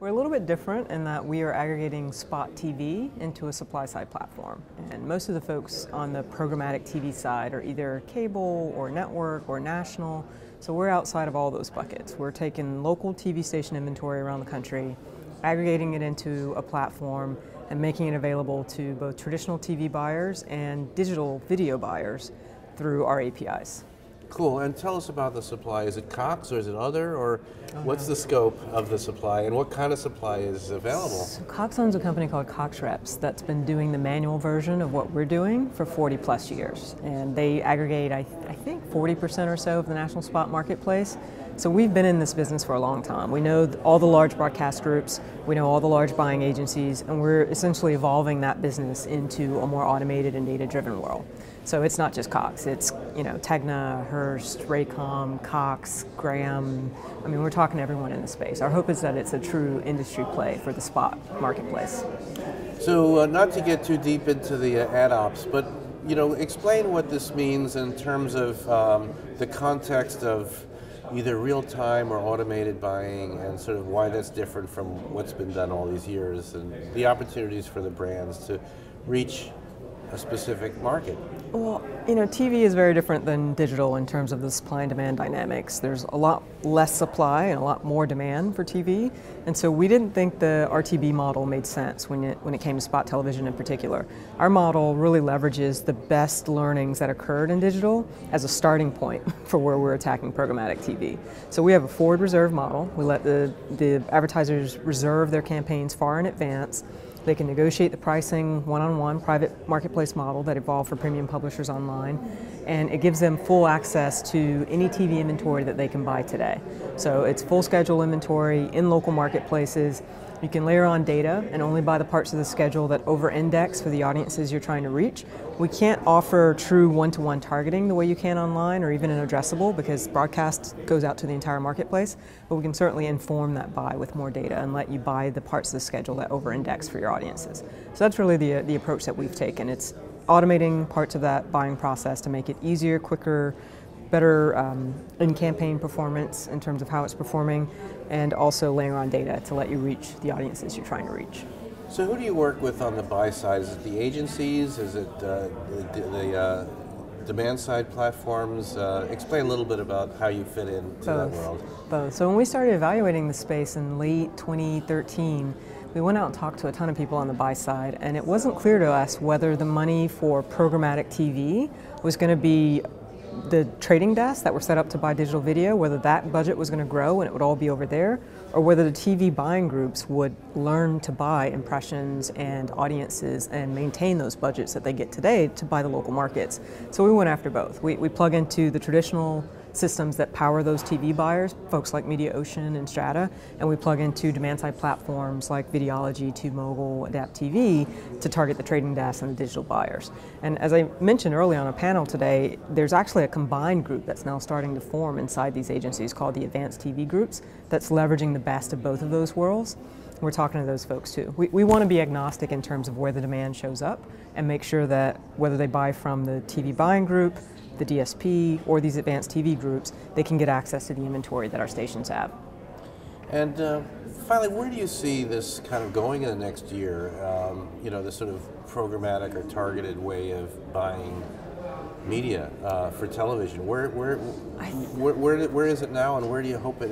We're a little bit different in that we are aggregating spot TV into a supply-side platform. And most of the folks on the programmatic TV side are either cable or network or national, so we're outside of all those buckets. We're taking local TV station inventory around the country, aggregating it into a platform, and making it available to both traditional TV buyers and digital video buyers through our APIs. Cool, and tell us about the supply. Is it Cox or is it other, or what's the scope of the supply and what kind of supply is available? So Cox owns a company called Cox Reps that's been doing the manual version of what we're doing for 40 plus years. And they aggregate, I think, 40% or so of the national spot marketplace. So we've been in this business for a long time. We know all the large broadcast groups, we know all the large buying agencies, and we're essentially evolving that business into a more automated and data-driven world. So it's not just Cox, it's Tegna, Hearst, Raycom, Cox, Graham. I mean, we're talking to everyone in the space. Our hope is that it's a true industry play for the spot marketplace. So not to get too deep into the ad ops, but explain what this means in terms of the context of either real-time or automated buying, and sort of why that's different from what's been done all these years, and the opportunities for the brands to reach a specific market. Well, TV is very different than digital in terms of the supply and demand dynamics. There's a lot less supply and a lot more demand for TV, and so we didn't think the RTB model made sense when it came to spot television in particular. Our model really leverages the best learnings that occurred in digital as a starting point for where we're attacking programmatic TV. So we have a forward reserve model. We let the advertisers reserve their campaigns far in advance. They can negotiate the pricing one-on-one, private marketplace model that evolved for premium publishers online, and it gives them full access to any TV inventory that they can buy today. So it's full schedule inventory in local marketplaces. You can layer on data and only buy the parts of the schedule that over-index for the audiences you're trying to reach. We can't offer true one-to-one targeting the way you can online or even in addressable, because broadcast goes out to the entire marketplace, but we can certainly inform that buy with more data and let you buy the parts of the schedule that over-index for your audiences. So that's really the approach that we've taken. It's automating parts of that buying process to make it easier, quicker, better in-campaign performance in terms of how it's performing, and also layering on data to let you reach the audiences you're trying to reach. So who do you work with on the buy side? Is it the agencies? Is it the demand side platforms? Explain a little bit about how you fit into that world. Both. So when we started evaluating the space in late 2013, we went out and talked to a ton of people on the buy side, and it wasn't clear to us whether the money for programmatic TV was going to be the trading desks that were set up to buy digital video, whether that budget was going to grow and it would all be over there, or whether the TV buying groups would learn to buy impressions and audiences and maintain those budgets that they get today to buy the local markets. So we went after both. We plug into the traditional systems that power those TV buyers, folks like MediaOcean and Strata, and we plug into demand-side platforms like Videology, TubeMogul, Adapt TV to target the trading desks and the digital buyers. And as I mentioned earlier on a panel today, there's actually a combined group that's now starting to form inside these agencies called the Advanced TV Groups that's leveraging the best of both of those worlds. We're talking to those folks too. We want to be agnostic in terms of where the demand shows up and make sure that whether they buy from the TV buying group, the DSP, or these advanced TV groups, they can get access to the inventory that our stations have. And finally, where do you see this kind of going in the next year? This sort of programmatic or targeted way of buying media for television. Where is it now, and where do you hope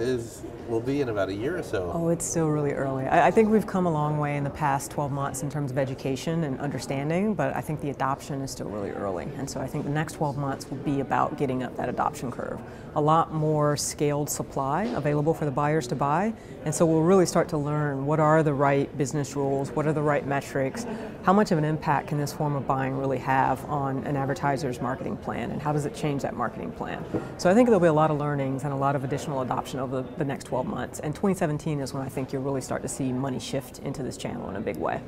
will be in about a year or so? Oh, it's still really early. I think we've come a long way in the past 12 months in terms of education and understanding, but I think the adoption is still really early. And so I think the next 12 months will be about getting up that adoption curve. A lot more scaled supply available for the buyers to buy, and so we'll really start to learn what are the right business rules, what are the right metrics, how much of an impact can this form of buying really have on an advertiser's marketing plan, and how does it change that marketing plan. So I think there'll be a lot of learnings and a lot of additional adoption over the next 12 months, and 2017 is when I think you'll really start to see money shift into this channel in a big way.